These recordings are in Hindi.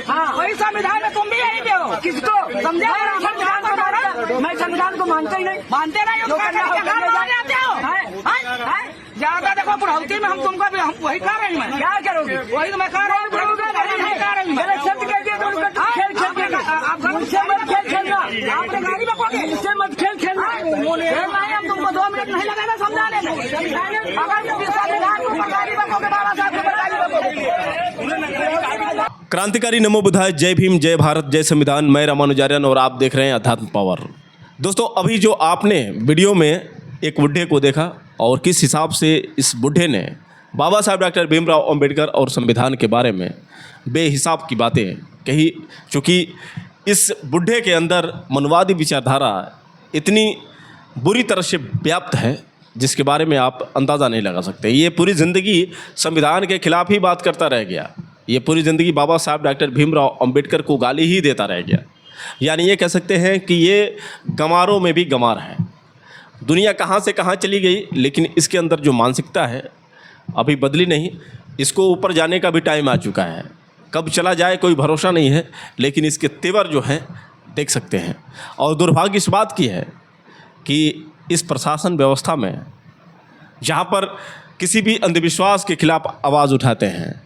हाँ, वही संविधान में तुम भी यही दे हो। किसको समझे? मैं संविधान को मानते ही नहीं। मानते नहीं हो? ज्यादा देखो बुढ़ौती में हम तुमको भी हम वही कह रही हूँ। क्या करोगे? वही तो मैं कह रहा हूँ। आपने गाड़ी में पहुंचे, इससे मत खेल खेलना। हम तुमको 2 मिनट नहीं लगाना समझाने में। क्रांतिकारी नमो बुद्धाय, जय भीम, जय भारत, जय संविधान। मैं रामानुजार्यन और आप देख रहे हैं अध्यात्म पावर। दोस्तों, अभी जो आपने वीडियो में एक बुढ़े को देखा और किस हिसाब से इस बुढ़े ने बाबा साहब डॉक्टर भीमराव अंबेडकर और संविधान के बारे में बेहिसाब की बातें कही, चूँकि इस बुढ़े के अंदर मनवादी विचारधारा इतनी बुरी तरह से व्याप्त है जिसके बारे में आप अंदाज़ा नहीं लगा सकते। ये पूरी ज़िंदगी संविधान के खिलाफ ही बात करता रह गया। ये पूरी ज़िंदगी बाबा साहब डॉक्टर भीमराव अंबेडकर को गाली ही देता रह गया। यानी ये कह सकते हैं कि ये गंवारों में भी गंवार है। दुनिया कहाँ से कहाँ चली गई, लेकिन इसके अंदर जो मानसिकता है अभी बदली नहीं। इसको ऊपर जाने का भी टाइम आ चुका है। कब चला जाए कोई भरोसा नहीं है, लेकिन इसके तेवर जो हैं देख सकते हैं। और दुर्भाग्य इस बात की है कि इस प्रशासन व्यवस्था में जहाँ पर किसी भी अंधविश्वास के खिलाफ आवाज़ उठाते हैं,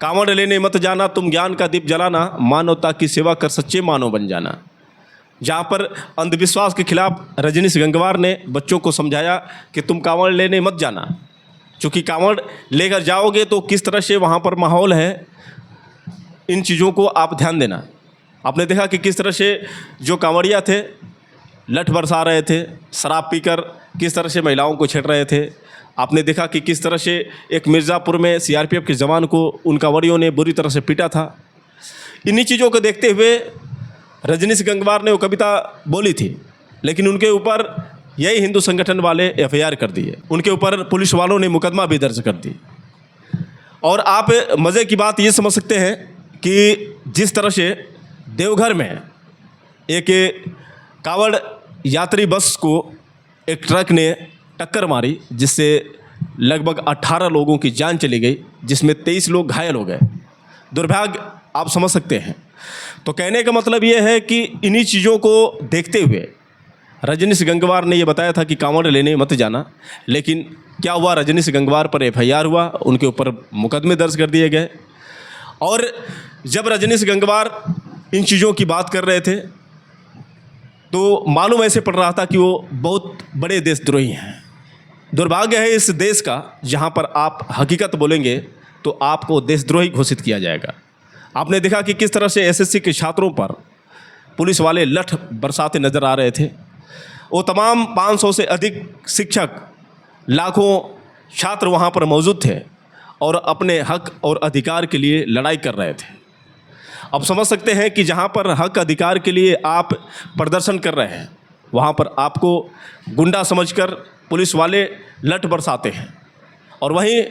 कांवड़ लेने मत जाना, तुम ज्ञान का दीप जलाना, मानवता की सेवा कर सच्चे मानव बन जाना। जहाँ पर अंधविश्वास के खिलाफ रजनीश गंगवार ने बच्चों को समझाया कि तुम कांवड़ लेने मत जाना, क्योंकि कांवड़ लेकर जाओगे तो किस तरह से वहाँ पर माहौल है, इन चीज़ों को आप ध्यान देना। आपने देखा कि किस तरह से जो कांवड़िया थे लठ बरसा रहे थे, शराब पीकर किस तरह से महिलाओं को छेड़ रहे थे। आपने देखा कि किस तरह से एक मिर्ज़ापुर में सीआरपीएफ के जवान को उन कांवड़ियों ने बुरी तरह से पीटा था। इन्हीं चीज़ों को देखते हुए रजनीश गंगवार ने वो कविता बोली थी, लेकिन उनके ऊपर यही हिंदू संगठन वाले एफआईआर कर दिए। उनके ऊपर पुलिस वालों ने मुकदमा भी दर्ज कर दी। और आप मज़े की बात ये समझ सकते हैं कि जिस तरह से देवघर में एक कांवड़ यात्री बस को एक ट्रक ने टक्कर मारी, जिससे लगभग 18 लोगों की जान चली गई, जिसमें 23 लोग घायल हो गए। दुर्भाग्य आप समझ सकते हैं। तो कहने का मतलब ये है कि इन्हीं चीज़ों को देखते हुए रजनीश गंगवार ने ये बताया था कि कांवड़ लेने मत जाना, लेकिन क्या हुआ, रजनीश गंगवार पर एफआईआर हुआ, उनके ऊपर मुकदमे दर्ज कर दिए गए। और जब रजनीश गंगवार इन चीज़ों की बात कर रहे थे तो मालूम ऐसे पड़ रहा था कि वो बहुत बड़े देशद्रोही हैं। दुर्भाग्य है इस देश का, जहाँ पर आप हकीकत बोलेंगे तो आपको देशद्रोही घोषित किया जाएगा। आपने देखा कि किस तरह से एसएससी के छात्रों पर पुलिस वाले लठ बरसाते नज़र आ रहे थे। वो तमाम 500 से अधिक शिक्षक, लाखों छात्र वहाँ पर मौजूद थे और अपने हक और अधिकार के लिए लड़ाई कर रहे थे। अब समझ सकते हैं कि जहाँ पर हक अधिकार के लिए आप प्रदर्शन कर रहे हैं, वहाँ पर आपको गुंडा समझकर पुलिस वाले लठ बरसाते हैं। और वहीं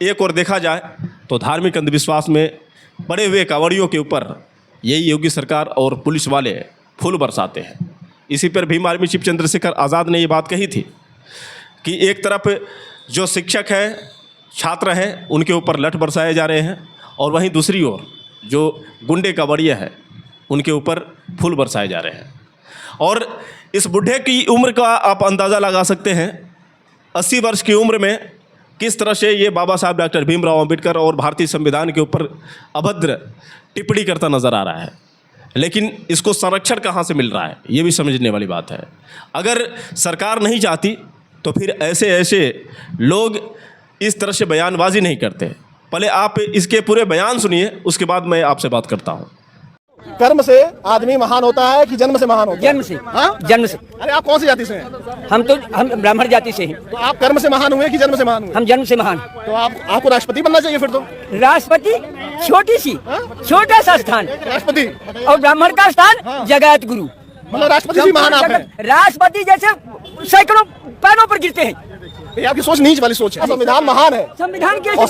एक और देखा जाए तो धार्मिक अंधविश्वास में पड़े हुए कांवड़ियों के ऊपर यही योगी सरकार और पुलिस वाले फूल बरसाते हैं। इसी पर भीम आर्मी चीफ चंद्रशेखर आज़ाद ने ये बात कही थी कि एक तरफ जो शिक्षक हैं, छात्र हैं, उनके ऊपर लठ बरसाए जा रहे हैं, और वहीं दूसरी ओर जो गुंडे कांवड़िया है उनके ऊपर फूल बरसाए जा रहे हैं। और इस बुढ़े की उम्र का आप अंदाज़ा लगा सकते हैं। 80 वर्ष की उम्र में किस तरह से ये बाबा साहब डॉक्टर भीमराव अंबेडकर और भारतीय संविधान के ऊपर अभद्र टिप्पणी करता नज़र आ रहा है। लेकिन इसको संरक्षण कहाँ से मिल रहा है, ये भी समझने वाली बात है। अगर सरकार नहीं चाहती तो फिर ऐसे लोग इस तरह से बयानबाजी नहीं करते। पहले आप इसके पूरे बयान सुनिए, उसके बाद मैं आपसे बात करता हूँ। कर्म से आदमी महान होता है कि जन्म से महान होता है? जन्म से। हाँ? जन्म से। अरे आप कौन सी जाति से हैं? हम ब्राह्मण जाति से हैं। तो आप कर्म से महान हुए कि जन्म से महान हुए? हम जन्म से महान। तो आपको राष्ट्रपति बनना चाहिए फिर तो। राष्ट्रपति छोटी सी, छोटा सा स्थान राष्ट्रपति, और ब्राह्मण का स्थान जगत गुरु। मतलब राष्ट्रपति भी महान आप हैं? राष्ट्रपति जैसे सैकड़ों पैरों पर गिरते हैं। ये आपकी सोच नीच वाली सोच है। संविधान महान है। संविधान कैसे?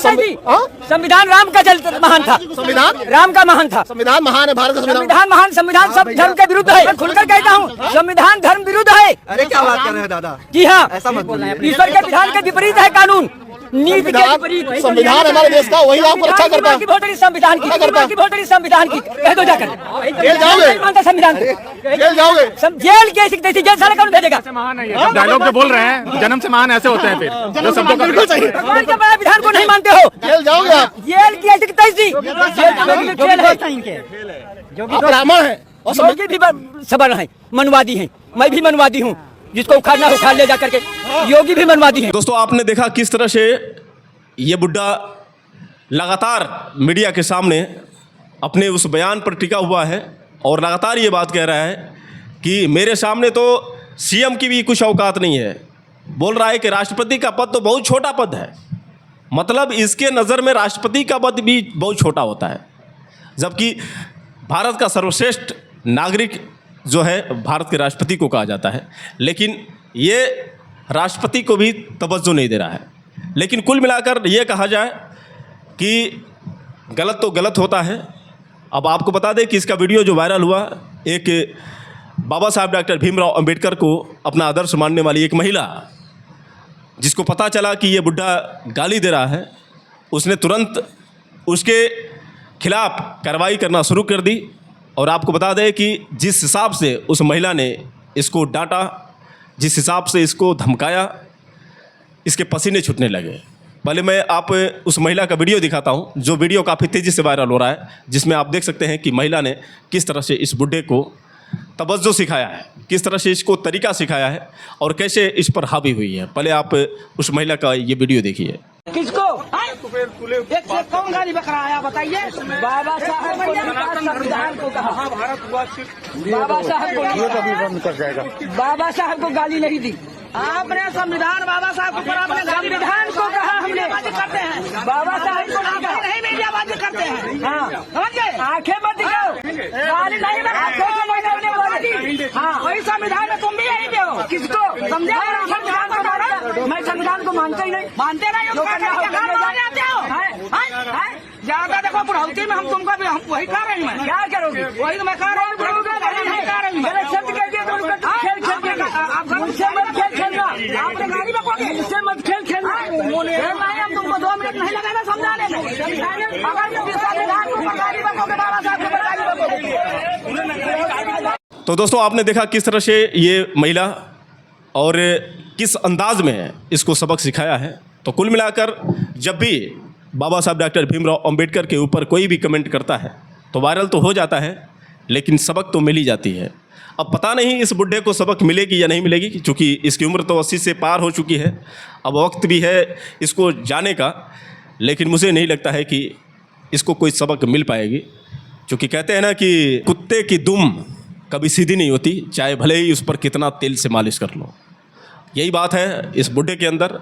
संविधान राम का महान था। संविधान राम का महान था। संविधान महान है, भारत का संविधान महान। संविधान सब धर्म के विरुद्ध है। मैं खुलकर कहता हूँ, संविधान धर्म विरुद्ध है। अरे क्या बात कर रहे हैं दादा? जी हाँ, ऐसा मत बोलिए। ईश्वर के विधान के विपरीत है कानून। नीति के विपरीत संविधान हमारे देश का, वही आपको रक्षा करता है। की वोट है संविधान की, की वोट है संविधान की, कह दो जाकर जेल जाओगे? नहीं मानता संविधान को, जेल जाओगे? जेल कैसी कैसी जेल सारा कौन भेजेगा? डायलॉग जो बोल रहे हैं जन्म से महान ऐसे होते हैं, फिर जो शब्दों का बिल्कुल सही। भगवान के बड़ा विधान को नहीं मानते हो, जेल जाओगे आप? जेल की ऐसी तैसी आप ब्राह्मण हैं और योगी भी सबल है, मनवादी है, मैं भी मनवादी हूँ, जिसको उखाड़ना है उखाड़ ले जा करके, योगी भी मनवादी है। दोस्तों आपने देखा किस तरह से ये बुड्ढा लगातार मीडिया के सामने अपने उस बयान पर टिका हुआ है और लगातार ये बात कह रहा है कि मेरे सामने तो सीएम की भी कुछ औकात नहीं है। बोल रहा है कि राष्ट्रपति का पद तो बहुत छोटा पद है, मतलब इसके नज़र में राष्ट्रपति का पद भी बहुत छोटा होता है, जबकि भारत का सर्वश्रेष्ठ नागरिक जो है भारत के राष्ट्रपति को कहा जाता है, लेकिन ये राष्ट्रपति को भी तवज्जो नहीं दे रहा है। लेकिन कुल मिलाकर ये कहा जाए कि गलत तो गलत होता है। अब आपको बता दें कि इसका वीडियो जो वायरल हुआ, एक बाबा साहब डॉक्टर भीमराव अंबेडकर को अपना आदर्श मानने वाली एक महिला, जिसको पता चला कि ये बुड्ढा गाली दे रहा है, उसने तुरंत उसके खिलाफ कार्रवाई करना शुरू कर दी। और आपको बता दें कि जिस हिसाब से उस महिला ने इसको डांटा, जिस हिसाब से इसको धमकाया, इसके पसीने छूटने लगे। पहले मैं आप उस महिला का वीडियो दिखाता हूं, जो वीडियो काफ़ी तेज़ी से वायरल हो रहा है, जिसमें आप देख सकते हैं कि महिला ने किस तरह से इस बुड्ढे को तवज्जो सिखाया है, किस तरह से इसको तरीका सिखाया है और कैसे इस पर हावी हुई है। पहले आप उस महिला का ये वीडियो देखिए। किसको एक से कौन गाली बकरा आया बताइए? बाबा साहब को संविधान को कहा, बाबा साहब को, बाबा साहब को गाली नहीं दी आपने, संविधान बाबा साहब को, आपने संविधान को कहा, हमने करते हैं बाबा साहब को नहीं मीडियाबाजी करते हैं। हाँ समझे, आंखें मत दिखाओ, गाली नहीं बनाओ, हाँ वही संविधान में तुम भी यही दे हो। किसको समझे? संविधान को मानो, मैं संविधान को मानता ही नहीं, मानते नहीं हो, ज्यादा देखो बुढ़ौती में हम तुमको भी हम वही कह रहे हैं। क्या करोगे? वही तो मैं कह रहा हूँ, आपने गाड़ी बकोगे, इससे मत खेल खेलना, हम तुमको 2 मिनट नहीं लगेगा समझाने में। अगर संविधान को गाड़ी बकोगे, बाबा साहब को गाड़ी बकोगे। तो दोस्तों आपने देखा किस तरह से ये महिला और किस अंदाज में इसको सबक सिखाया है। तो कुल मिलाकर जब भी बाबा साहब डॉक्टर भीमराव अंबेडकर के ऊपर कोई भी कमेंट करता है तो वायरल तो हो जाता है, लेकिन सबक तो मिल ही जाती है। अब पता नहीं इस बुड्ढे को सबक मिलेगी या नहीं मिलेगी, क्योंकि इसकी उम्र तो 80 से पार हो चुकी है, अब वक्त भी है इसको जाने का, लेकिन मुझे नहीं लगता है कि इसको कोई सबक मिल पाएगी। क्योंकि कहते हैं ना कि कुत्ते की दुम कभी सीधी नहीं होती, चाहे भले ही उस पर कितना तेल से मालिश कर लो। यही बात है इस बुड्ढे के अंदर।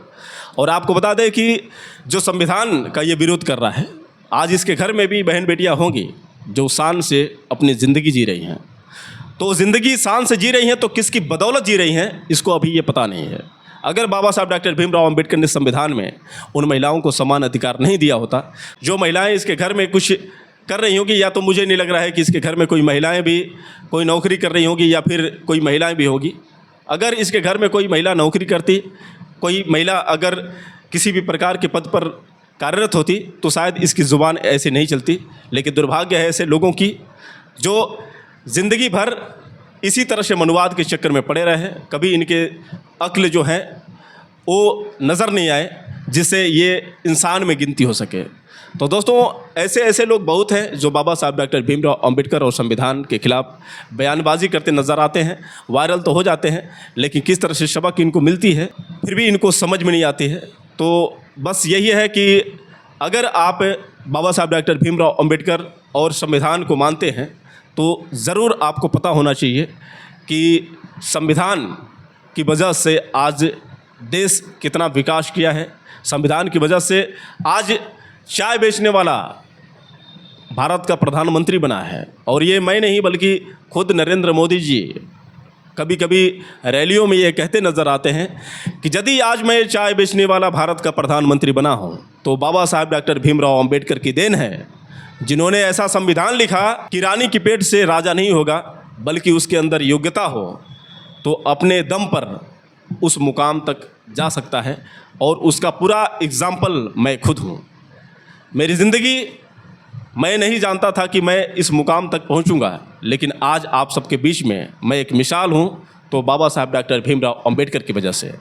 और आपको बता दें कि जो संविधान का ये विरोध कर रहा है, आज इसके घर में भी बहन बेटियां होंगी जो शान से अपनी ज़िंदगी जी रही हैं। तो ज़िंदगी शान से जी रही हैं तो किसकी बदौलत जी रही हैं, इसको अभी ये पता नहीं है। अगर बाबा साहब डॉक्टर भीमराव अंबेडकर ने संविधान में उन महिलाओं को समान अधिकार नहीं दिया होता, जो महिलाएं इसके घर में कुछ कर रही होंगी, या तो मुझे नहीं लग रहा है कि इसके घर में कोई महिलाएं भी कोई नौकरी कर रही होंगी या फिर कोई महिलाएं भी होगी। अगर इसके घर में कोई महिला नौकरी करती, कोई महिला अगर किसी भी प्रकार के पद पर कार्यरत होती, तो शायद इसकी ज़ुबान ऐसे नहीं चलती। लेकिन दुर्भाग्य है ऐसे लोगों की जो ज़िंदगी भर इसी तरह से मनुवाद के चक्कर में पड़े रहे, कभी इनके अक्ल जो है वो नज़र नहीं आए जिससे ये इंसान में गिनती हो सके। तो दोस्तों ऐसे लोग बहुत हैं जो बाबा साहब डॉक्टर भीमराव अंबेडकर और संविधान के खिलाफ बयानबाजी करते नज़र आते हैं, वायरल तो हो जाते हैं, लेकिन किस तरह से सबक इनको मिलती है फिर भी इनको समझ में नहीं आती है। तो बस यही है कि अगर आप बाबा साहब डॉक्टर भीमराव अंबेडकर और संविधान को मानते हैं तो ज़रूर आपको पता होना चाहिए कि संविधान की वजह से आज देश कितना विकास किया है। संविधान की वजह से आज चाय बेचने वाला भारत का प्रधानमंत्री बना है। और ये मैं नहीं बल्कि खुद नरेंद्र मोदी जी कभी कभी रैलियों में ये कहते नज़र आते हैं कि यदि आज मैं चाय बेचने वाला भारत का प्रधानमंत्री बना हूँ तो बाबा साहब डॉक्टर भीमराव अंबेडकर की देन है, जिन्होंने ऐसा संविधान लिखा कि रानी की पेट से राजा नहीं होगा बल्कि उसके अंदर योग्यता हो तो अपने दम पर उस मुकाम तक जा सकता है और उसका पूरा एग्ज़ाम्पल मैं खुद हूँ। मेरी ज़िंदगी मैं नहीं जानता था कि मैं इस मुकाम तक पहुँचूँगा, लेकिन आज आप सबके बीच में मैं एक मिसाल हूँ, तो बाबा साहब डॉक्टर भीमराव अंबेडकर की वजह से।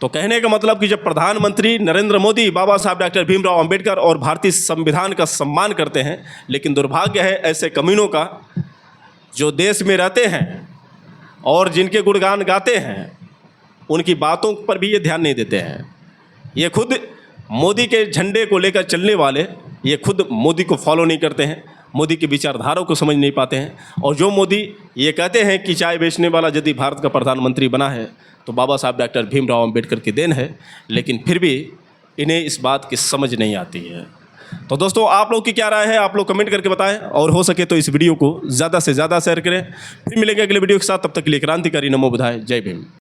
तो कहने का मतलब कि जब प्रधानमंत्री नरेंद्र मोदी बाबा साहब डॉक्टर भीमराव अंबेडकर और भारतीय संविधान का सम्मान करते हैं, लेकिन दुर्भाग्य है ऐसे कमीनों का जो देश में रहते हैं और जिनके गुणगान गाते हैं, उनकी बातों पर भी ये ध्यान नहीं देते हैं। ये खुद मोदी के झंडे को लेकर चलने वाले, ये खुद मोदी को फॉलो नहीं करते हैं, मोदी की विचारधारा को समझ नहीं पाते हैं। और जो मोदी ये कहते हैं कि चाय बेचने वाला यदि भारत का प्रधानमंत्री बना है तो बाबा साहब डॉक्टर भीमराव अंबेडकर की देन है, लेकिन फिर भी इन्हें इस बात की समझ नहीं आती है। तो दोस्तों, आप लोग की क्या राय है, आप लोग कमेंट करके बताएं, और हो सके तो इस वीडियो को ज़्यादा से ज़्यादा शेयर करें। फिर मिलेंगे अगले वीडियो के साथ, तब तक के लिए क्रांतिकारी नमो बुधाय, जय भीम।